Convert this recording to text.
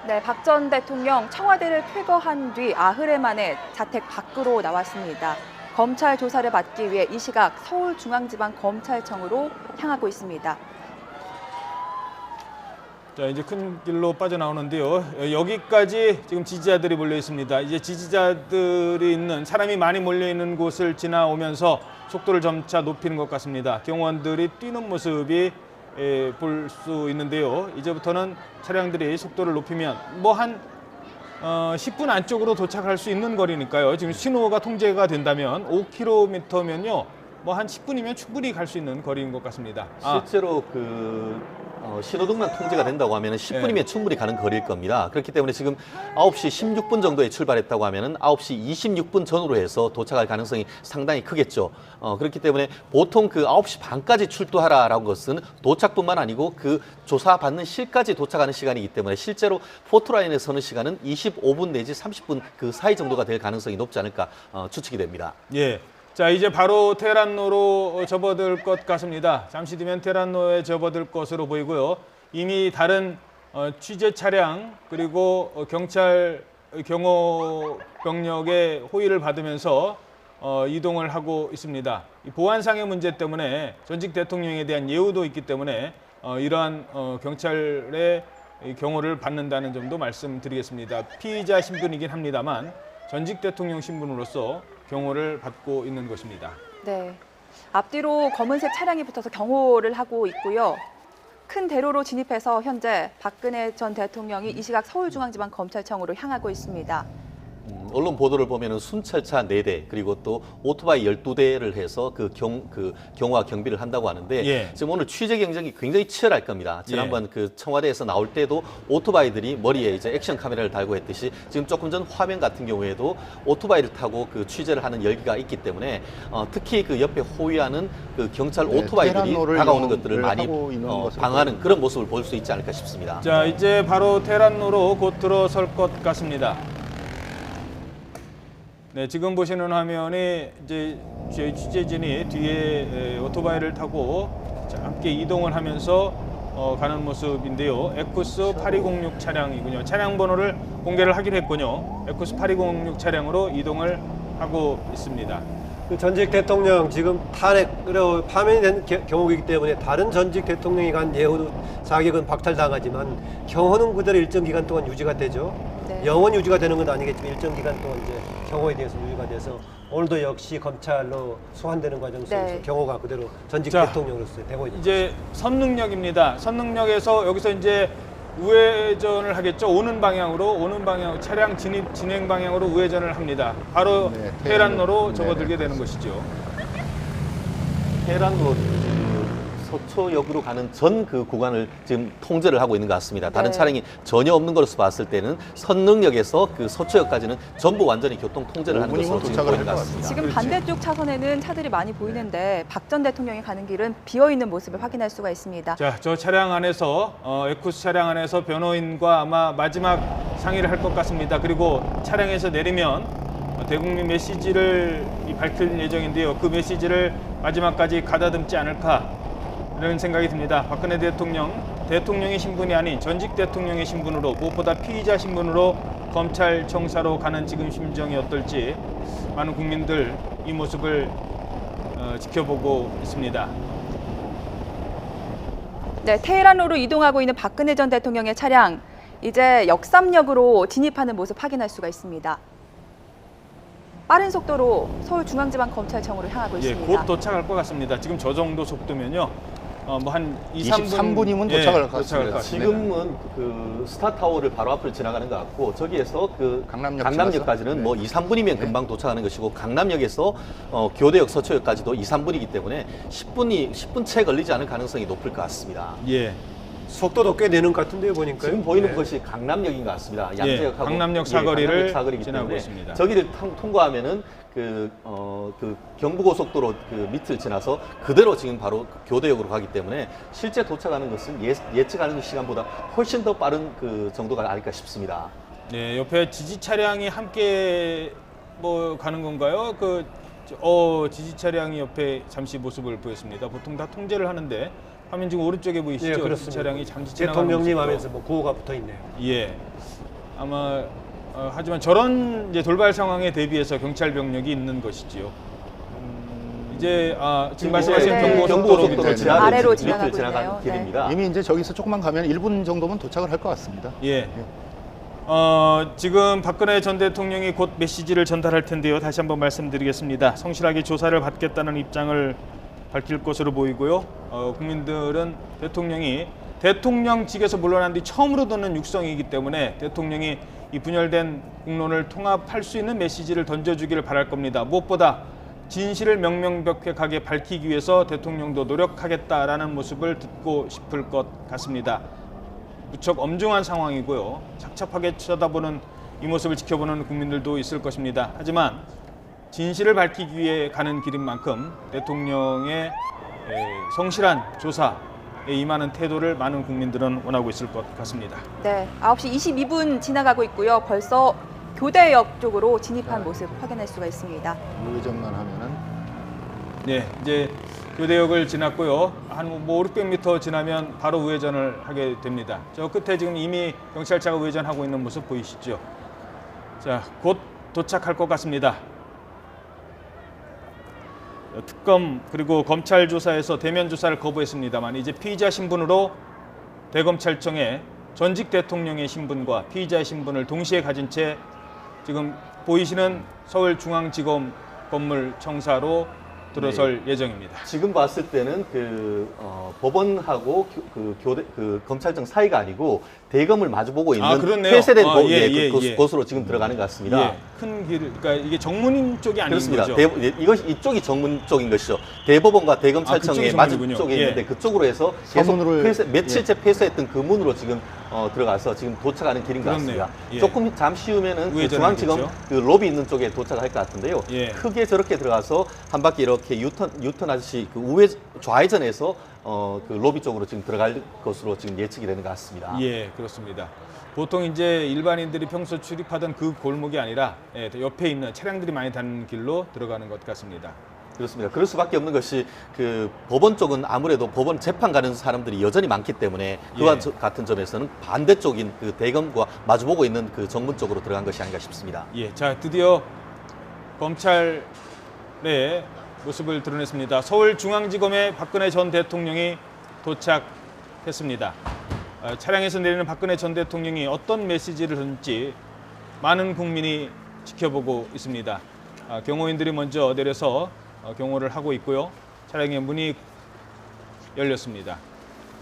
네, 박 전 대통령 청와대를 퇴거한 뒤 나흘 만에 자택 밖으로 나왔습니다. 검찰 조사를 받기 위해 이 시각 서울중앙지방검찰청으로 향하고 있습니다. 자, 이제 큰 길로 빠져나오는데요. 여기까지 지금 지지자들이 몰려 있습니다. 이제 지지자들이 있는 사람이 많이 몰려 있는 곳을 지나오면서 속도를 점차 높이는 것 같습니다. 경호원들이 뛰는 모습이 볼 수 있는데요. 이제부터는 차량들이 속도를 높이면 뭐 한 10분 안쪽으로 도착할 수 있는 거리니까요. 지금 신호가 통제가 된다면 5km면요. 뭐 한 10분이면 충분히 갈 수 있는 거리인 것 같습니다. 실제로 신호등만 통제가 된다고 하면 10분이면 네. 충분히 가는 거리일 겁니다. 그렇기 때문에 지금 9시 16분 정도에 출발했다고 하면 9시 26분 전후로 해서 도착할 가능성이 상당히 크겠죠. 그렇기 때문에 보통 9시 반까지 출두하라라는 것은 도착뿐만 아니고 그 조사받는 실까지 도착하는 시간이기 때문에 실제로 포토라인에 서는 시간은 25분 내지 30분 그 사이 정도가 될 가능성이 높지 않을까 추측이 됩니다. 예. 자, 이제 바로 테헤란로로 접어들 것 같습니다. 잠시 뒤면 테헤란로에 접어들 것으로 보이고요. 이미 다른 취재 차량 그리고 경찰 경호 병력의 호의를 받으면서 이동을 하고 있습니다. 이 보안상의 문제 때문에 전직 대통령에 대한 예우도 있기 때문에 이러한 경찰의 경호를 받는다는 점도 말씀드리겠습니다. 피의자 신분이긴 합니다만 전직 대통령 신분으로서 경호를 받고 있는 것입니다. 네, 앞뒤로 검은색 차량이 붙어서 경호를 하고 있고요. 큰 대로로 진입해서 현재 박근혜 전 대통령이 이 시각 서울중앙지방검찰청으로 향하고 있습니다. 언론 보도를 보면은 순찰차 4대 그리고 또 오토바이 12대를 해서 경호와 경비를 한다고 하는데 예. 지금 오늘 취재 경쟁이 굉장히 치열할 겁니다. 지난번 그 청와대에서 나올 때도 오토바이들이 머리에 이제 액션 카메라를 달고 했듯이 지금 조금 전 화면 같은 경우에도 오토바이를 타고 그 취재를 하는 열기가 있기 때문에 특히 그 옆에 호위하는 그 경찰 오토바이들이 다가오는 것들을 많이 방어하는 그런 모습을 볼 수 있지 않을까 싶습니다. 자, 이제 바로 테헤란로로 곧 들어설 것 같습니다. 네, 지금 보시는 화면이 이제 저희 취재진이 뒤에 오토바이를 타고 함께 이동을 하면서 가는 모습인데요. 에쿠스 8206 차량이군요. 차량 번호를 공개를 하기로 했군요. 에쿠스 8206 차량으로 이동을 하고 있습니다. 그 전직 대통령 지금 탄핵으로 파면이 된 경우이기 때문에 다른 전직 대통령이 간 예우 자격은 박탈당하지만 경호는 그대로 일정 기간 동안 유지가 되죠. 네. 영원 유지가 되는 건 아니겠지만 일정 기간 동안 이제 경호에 대해서 유지가 돼서 오늘도 역시 검찰로 소환되는 과정 속에서 네. 경호가 그대로 전직 자, 대통령으로서 되고 있는 이제 선릉역입니다. 선릉역에서 여기서 이제 우회전을 하겠죠. 오는 방향 차량 진행 방향으로 우회전을 합니다. 바로 네, 테헤란로로 네, 접어들게 네, 되는 것이죠. 테헤란로 서초역으로 가는 전 그 구간을 지금 통제를 하고 있는 것 같습니다. 다른 네. 차량이 전혀 없는 것으로 봤을 때는 선릉역에서 그 서초역까지는 전부 완전히 교통 통제를 하는 5분이면 것으로 지금 도착을 보이는 것 할것 같습니다. 지금 그렇지. 반대쪽 차선에는 차들이 많이 보이는데 박 전 대통령이 가는 길은 비어있는 모습을 확인할 수가 있습니다. 자, 저 차량 안에서 에쿠스 차량 안에서 변호인과 아마 마지막 상의를 할 것 같습니다. 그리고 차량에서 내리면 대국민 메시지를 밝힐 예정인데요. 그 메시지를 마지막까지 가다듬지 않을까 이런 생각이 듭니다. 박근혜 대통령의 신분이 아닌 전직 대통령의 신분으로 무엇보다 피의자 신분으로 검찰청사로 가는 지금 심정이 어떨지 많은 국민들 이 모습을 지켜보고 있습니다. 네, 테헤란로로 이동하고 있는 박근혜 전 대통령의 차량 이제 역삼역으로 진입하는 모습 확인할 수가 있습니다. 빠른 속도로 서울중앙지방검찰청으로 향하고 예, 있습니다. 곧 도착할 것 같습니다. 지금 저 정도 속도면요. 뭐 한 23분이면 도착할 것 같습니다. 지금은 그 스타타워를 바로 앞을 지나가는 것 같고 저기에서 그 강남역 강남역까지는 지나서? 뭐 2, 3분이면 금방 도착하는 것이고 강남역에서 교대역 서초역까지도 2, 3분이기 때문에 10분 채 걸리지 않을 가능성이 높을 것 같습니다. 예. 속도도 꽤 내는 것 같은데요, 보니까. 지금 보이는 것이 강남역인 것 같습니다. 양재역하고 강남역 사거리를 강남역 사거리이기 지나고 때문에 있습니다. 저기를 통과하면은 그 경부고속도로 그 밑을 지나서 그대로 지금 바로 교대역으로 가기 때문에 실제 도착하는 것은 예측하는 시간보다 훨씬 더 빠른 그 정도가 아닐까 싶습니다. 네, 옆에 지지 차량이 함께 뭐 가는 건가요? 지지 차량이 옆에 잠시 모습을 보였습니다. 보통 다 통제를 하는데 화면 지금 오른쪽에 보이시죠? 예, 이 그렇습니다. 차량이 잠시 지나가는 대통령님 모습으로. 하면서 뭐 구호가 붙어 있네요. 예. 아마 하지만 저런 이제 돌발 상황에 대비해서 경찰 병력이 있는 것이지요. 이제 지금 말씀하신 네. 경부고속도로 네. 지나가는 아래로 밑을 지나가고 지나가는 있네요. 길입니다. 이미 이제 저기서 조금만 가면 1분 정도면 도착을 할 것 같습니다. 예. 지금 박근혜 전 대통령이 곧 메시지를 전달할 텐데요. 다시 한번 말씀드리겠습니다. 성실하게 조사를 받겠다는 입장을 밝힐 것으로 보이고요. 국민들은 대통령이 대통령직에서 물러난 뒤 처음으로 듣는 육성이기 때문에 대통령이 이 분열된 국론을 통합할 수 있는 메시지를 던져주기를 바랄 겁니다. 무엇보다 진실을 명명백백하게 밝히기 위해서 대통령도 노력하겠다라는 모습을 듣고 싶을 것 같습니다. 무척 엄중한 상황이고요. 착잡하게 쳐다보는 이 모습을 지켜보는 국민들도 있을 것입니다. 하지만 진실을 밝히기 위해 가는 길인 만큼 대통령의 성실한 조사에 임하는 태도를 많은 국민들은 원하고 있을 것 같습니다. 네, 9시 22분 지나가고 있고요. 벌써 교대역 쪽으로 진입한 모습 확인할 수가 있습니다. 우회전만 하면은 네, 이제 교대역을 지났고요. 한 500m 지나면 바로 우회전을 하게 됩니다. 저 끝에 지금 이미 경찰차가 우회전하고 있는 모습 보이시죠? 자, 곧 도착할 것 같습니다. 특검 그리고 검찰 조사에서 대면 조사를 거부했습니다만 이제 피의자 신분으로 대검찰청에 전직 대통령의 신분과 피의자의 신분을 동시에 가진 채 지금 보이시는 서울중앙지검 건물 청사로 들어설 예정입니다. 지금 봤을 때는 법원하고 검찰청 사이가 아니고 대검을 마주보고 있는 그렇네요. 폐쇄된 곳으로 지금 들어가는 것 같습니다. 예, 큰 길, 그러니까 이게 정문 쪽이 아닌 그렇습니다. 거죠. 이쪽이 정문 쪽인 것이죠. 대법원과 대검찰청의 그쪽이 마주 정문이군요. 쪽에 예. 있는데 그쪽으로 해서 계속 서문으로- 며칠째 폐쇄했던 그 문으로 지금 들어가서 지금 도착하는 길인 것 그렇네요. 같습니다. 예. 조금 잠시 후면은 그 우회전을 중앙지검 하겠죠. 그 로비 있는 쪽에 도착할 것 같은데요. 예. 크게 저렇게 들어가서 한 바퀴 이렇게 유턴하듯이 좌회전해서 그 로비 쪽으로 지금 들어갈 것으로 지금 예측이 되는 것 같습니다. 예, 그렇습니다. 보통 이제 일반인들이 평소 출입하던 그 골목이 아니라 옆에 있는 차량들이 많이 다니는 길로 들어가는 것 같습니다. 그렇습니다. 그럴 수밖에 없는 것이 그 법원 쪽은 아무래도 법원 재판 가는 사람들이 여전히 많기 때문에 그와 예. 같은 점에서는 반대쪽인 그 대검과 마주보고 있는 그 정문 쪽으로 들어간 것이 아닌가 싶습니다. 예, 자 드디어 검찰의 모습을 드러냈습니다. 서울중앙지검에 박근혜 전 대통령이 도착했습니다. 차량에서 내리는 박근혜 전 대통령이 어떤 메시지를 던질지 많은 국민이 지켜보고 있습니다. 경호인들이 먼저 내려서 경호를 하고 있고요. 차량의 문이 열렸습니다.